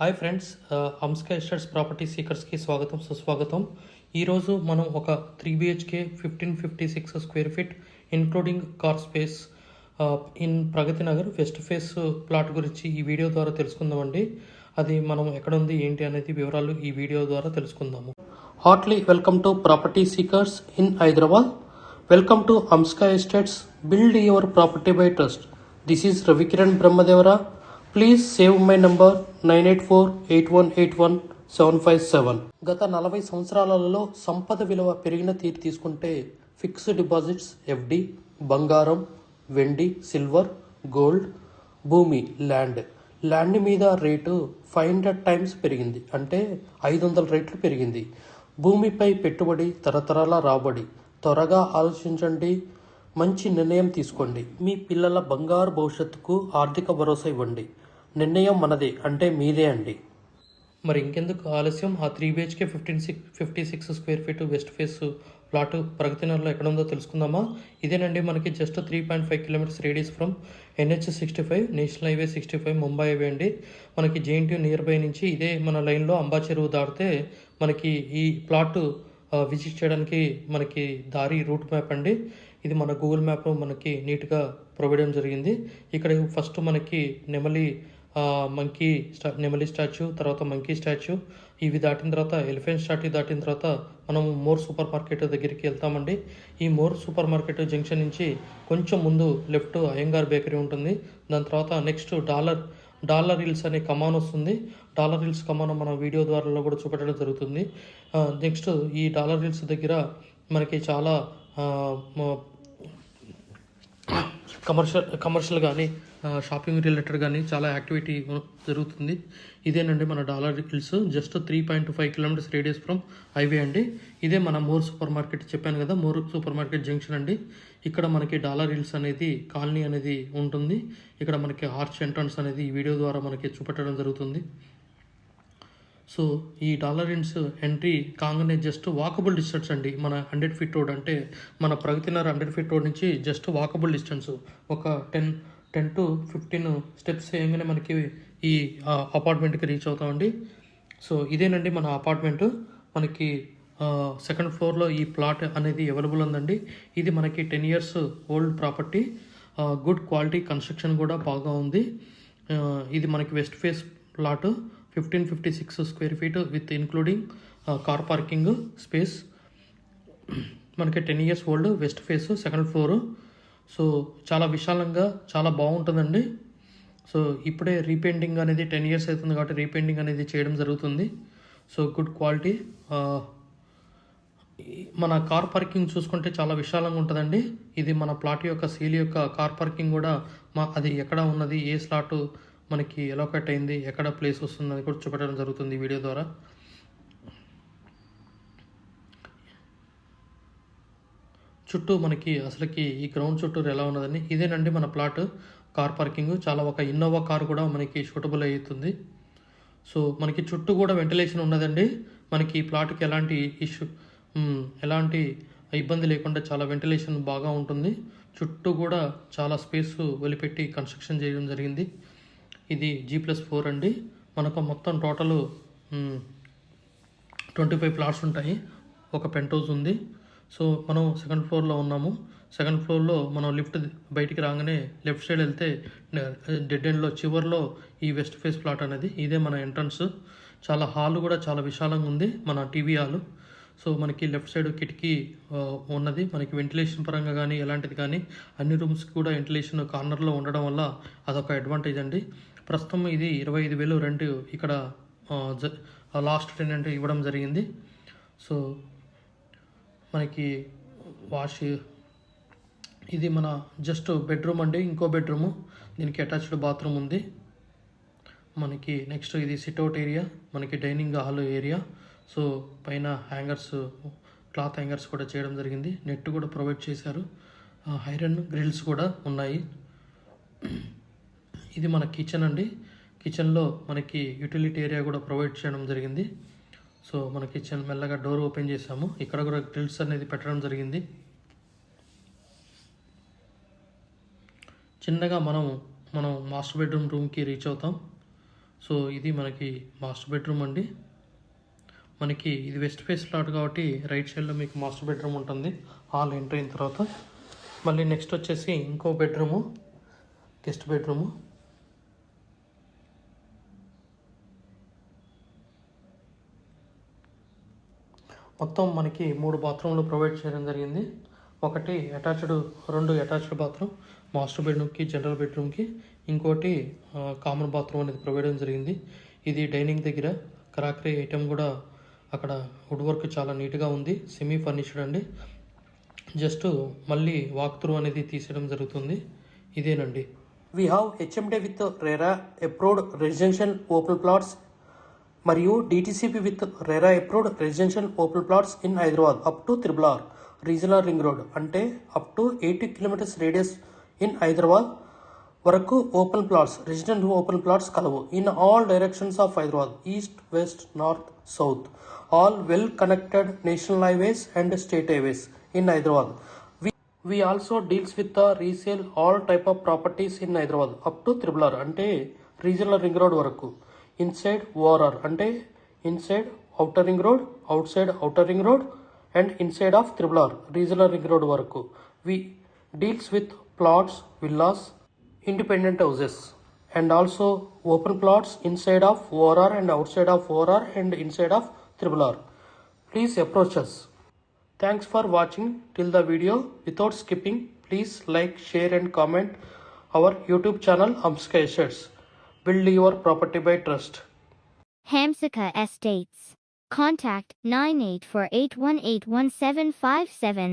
Hi friends, Hamska estates property సీకర్స్కి స్వాగతం సుస్వాగతం. ఈరోజు మనం ఒక 3 BHK 1556 square feet including car space in Pragathi Nagar west face plot గురించి ఈ వీడియో ద్వారా తెలుసుకుందామండి. అది మనం ఎక్కడ ఉంది ఏంటి అనేది వివరాలు ఈ వీడియో ద్వారా తెలుసుకుందాము. Heartily welcome to property seekers in Hyderabad. Welcome to హంస్కా estates, build your property by trust. This is Ravikiran Brahmadevara. Please save my number 9848181757. గత 40 సంవత్సరాలలో సంపద విలువ పెరిగిన తీరు తీసుకుంటే ఫిక్స్డ్ డిపాజిట్స్, ఎఫ్డి, బంగారం, వెండి, సిల్వర్, గోల్డ్, భూమి, ల్యాండ్ మీద రేటు 500 టైమ్స్ పెరిగింది, అంటే 500 రెట్లు పెరిగింది. భూమిపై పెట్టుబడి తరతరాల రాబడి. త్వరగా ఆలోచించండి, మంచి నిర్ణయం తీసుకోండి. మీ పిల్లల బంగారు భవిష్యత్తుకు ఆర్థిక భరోసా ఇవ్వండి. నిర్ణయం మనదే, అంటే మీదే అండి. మరి ఇంకెందుకు ఆలస్యం, ఆ 3 BHK 56 square feet west face plot Pragati నగర్లో ఎక్కడ ఉందో తెలుసుకుందామా. ఇదేనండి, మనకి just 3.5 kilometres radius from NH65, national highway 65, Mumbai highway అండి. మనకి JNTU నియర్ బై నుంచి ఇదే మన లైన్లో అంబా చెరువు దాటితే మనకి ఈ ప్లాట్ విజిట్ చేయడానికి మనకి దారి రూట్ మ్యాప్ అండి. ఇది మన గూగుల్ మ్యాప్ మనకి నీట్గా ప్రొవైడ్ చేయడం జరిగింది. ఇక్కడ ఫస్ట్ మనకి నెమలి స్టాచ్యూ, తర్వాత మంకీ స్టాచ్యూ, ఇవి దాటిన తర్వాత ఎలిఫెంట్ స్టాచ్యూ దాటిన తర్వాత మనం మోర్ సూపర్ మార్కెట్ దగ్గరికి వెళ్తామండి. ఈ మోర్ సూపర్ మార్కెట్ జంక్షన్ నుంచి కొంచెం ముందు లెఫ్ట్ అయ్యంగార్ బేకరీ ఉంటుంది. దాని తర్వాత నెక్స్ట్ డాలర్ హిల్స్ అనే కమాన్ వస్తుంది. డాలర్ హిల్స్ కమాన్ మన వీడియో ద్వారా కూడా చూపెట్టడం జరుగుతుంది. నెక్స్ట్ ఈ డాలర్ హిల్స్ దగ్గర మనకి చాలా కమర్షియల్ కానీ షాపింగ్ రిలేటెడ్ కానీ చాలా యాక్టివిటీ జరుగుతుంది. ఇదేనండి మన dollar hills, just 3.5 kilometres radius from highway అండి. ఇదే మన మోర్ సూపర్ మార్కెట్ చెప్పాను కదా, మోర్ సూపర్ మార్కెట్ జంక్షన్ అండి. ఇక్కడ మనకి డాలర్ హిల్స్ అనేది కాలనీ అనేది ఉంటుంది. ఇక్కడ మనకి ఆర్చ్ ఎంట్రన్స్ అనేది ఈ వీడియో ద్వారా మనకి చూపెట్టడం జరుగుతుంది. సో ఈ డాలర్ హిల్స్ ఎంట్రీ కాగానే జస్ట్ వాకబుల్ డిస్టెన్స్ అండి. మన 100 ఫీట్ రోడ్, అంటే మన ప్రగతి నగర్ 100 ఫీట్ రోడ్ నుంచి జస్ట్ వాకబుల్ డిస్టెన్స్ ఒక 10 to 15 స్టెప్స్ వేయగానే మనకి ఈ అపార్ట్మెంట్కి రీచ్ అవుతామండి. సో ఇదేనండి మన అపార్ట్మెంట్. మనకి సెకండ్ ఫ్లోర్లో ఈ ప్లాట్ అనేది అవైలబుల్ ఉందండి. ఇది మనకి 10 years old property, good quality, construction కూడా బాగా ఉంది. ఇది మనకి west face plot 1556 square feet with including car parking space. మనకి 10 years old, west face, second floor. So చాలా విశాలంగా చాలా బాగుంటుందండి. సో ఇప్పుడే రీపెయింటింగ్ అనేది 10 years అవుతుంది కాబట్టి రీపెయింటింగ్ అనేది చేయడం జరుగుతుంది. So good quality. మన కార్ పార్కింగ్ చూసుకుంటే చాలా విశాలంగా ఉంటుందండి. ఇది మన ప్లాట్ యొక్క సీల్ యొక్క కార్ పార్కింగ్ కూడా అది ఎక్కడ ఉన్నది, ఏ స్లాట్ మనకి ఎలోకేట్ అయింది, ఎక్కడ ప్లేస్ వస్తుందని కూడా చూపెట్టడం జరుగుతుంది వీడియో ద్వారా. చుట్టూ మనకి అసలుకి ఈ గ్రౌండ్ చుట్టూ ఎలా ఉన్నదని. ఇదేనండి మన ప్లాట్ కార్ పార్కింగ్. చాలా ఒక ఇన్నోవా కార్ కూడా మనకి సూటబుల్ అవుతుంది. సో మనకి చుట్టూ కూడా వెంటిలేషన్ ఉన్నదండి. మనకి ఈ ప్లాట్కి ఎలాంటి ఇబ్బంది లేకుండా చాలా వెంటిలేషన్ బాగా ఉంటుంది. చుట్టూ కూడా చాలా స్పేస్ వదిలిపెట్టి కన్స్ట్రక్షన్ చేయడం జరిగింది. ఇది G+4 అండి. మనకు మొత్తం టోటల్ 25 ప్లాట్స్ ఉంటాయి. ఒక పెంట్ హౌస్ ఉంది. సో మనం సెకండ్ ఫ్లోర్లో ఉన్నాము. సెకండ్ ఫ్లోర్లో మనం లిఫ్ట్ బయటికి రాగానే లెఫ్ట్ సైడ్ వెళ్తే డెడ్ ఎండ్లో చివర్లో ఈ వెస్ట్ ఫేస్ ప్లాట్ అనేది. ఇదే మన ఎంట్రన్స్. చాలా హాల్ కూడా చాలా విశాలంగా ఉంది, మన టీవీ హాలు. సో మనకి లెఫ్ట్ సైడ్ కిటికీ ఉన్నది. మనకి వెంటిలేషన్ పరంగా కానీ ఎలాంటిది కానీ అన్ని రూమ్స్కి కూడా వెంటిలేషన్ కార్నర్లో ఉండడం వల్ల అదొక అడ్వాంటేజ్ అండి. ప్రస్తుతం ఇది 25,000 రెంట్ ఇక్కడ లాస్ట్ టెనెంట్ ఇవ్వడం జరిగింది. సో మనకి ఇది మన జస్ట్ బెడ్రూమ్ అండి, ఇంకో బెడ్రూము. దీనికి అటాచ్డ్ బాత్రూమ్ ఉంది. మనకి నెక్స్ట్ ఇది సిట్అవుట్ ఏరియా, మనకి డైనింగ్ హాల్ ఏరియా. సో పైన క్లాత్ హ్యాంగర్స్ కూడా చేయడం జరిగింది. నెట్ కూడా ప్రొవైడ్ చేశారు. ఐరన్ గ్రిల్స్ కూడా ఉన్నాయి. ఇది మన కిచెన్ అండి. కిచెన్లో మనకి యూటిలిటీ ఏరియా కూడా ప్రొవైడ్ చేయడం జరిగింది. సో మన కిచెన్ మెల్లగా డోర్ ఓపెన్ చేసాము. ఇక్కడ కూడా గ్రిల్స్ అనేది పెట్టడం జరిగింది. చిన్నగా మనం మాస్టర్ బెడ్రూమ్కి రీచ్ అవుతాం. సో ఇది మనకి మాస్టర్ బెడ్రూమ్ అండి. మనకి ఇది వెస్ట్ ఫేస్ ప్లాట్ కాబట్టి రైట్ సైడ్లో మీకు మాస్టర్ బెడ్రూమ్ ఉంటుంది. హాల్ ఎంటర్ అయిన తర్వాత మళ్ళీ నెక్స్ట్ వచ్చేసి ఇంకో బెడ్రూము, గెస్ట్ బెడ్రూము. మొత్తం మనకి 3 బాత్రూమ్లు ప్రొవైడ్ చేయడం జరిగింది. ఒకటి అటాచ్డ్, 2 అటాచ్డ్ బాత్రూమ్ మాస్టర్ బెడ్రూమ్కి, జనరల్ బెడ్రూమ్కి, ఇంకోటి కామన్ బాత్రూమ్ అనేది ప్రొవైడ్ చేయడం జరిగింది. ఇది డైనింగ్ దగ్గర క్రాకరీ ఐటెం కూడా అక్కడ వుడ్ వర్క్ చాలా నీట్గా ఉంది. సెమీ ఫర్నిష్డ్ అండి. జస్ట్ మళ్ళీ వాక్ త్రూ అనేది తీసేయడం జరుగుతుంది. ఇదేనండి. We have HMDA with RERA approved residential open plots మరియు DTCP with RERA approved residential open plots in Hyderabad up to RRR regional ring road, అంటే up to 80 kilometres radius in Hyderabad వరకు open plots, residential open plots కలవు. In all directions of Hyderabad, east, west, north, south, all well connected national highways and state highways in Hyderabad. We also deals with the resale all type of properties in Hyderabad up to RRR, అంటే regional ring road వరకు. Inside ORR, అంటే inside outer ring road, out side outer ring road and inside of RRR regional ring road వరకు. We deals with plots, villas, independent houses and also open plots inside of ORR and outside of ORR and inside of RRR. Please approach us. Thanks for watching till the video. Without skipping, please like, share and comment our YouTube channel Hamsika Estates. Build your property by trust. Hamsika Estates. Contact 9848181757.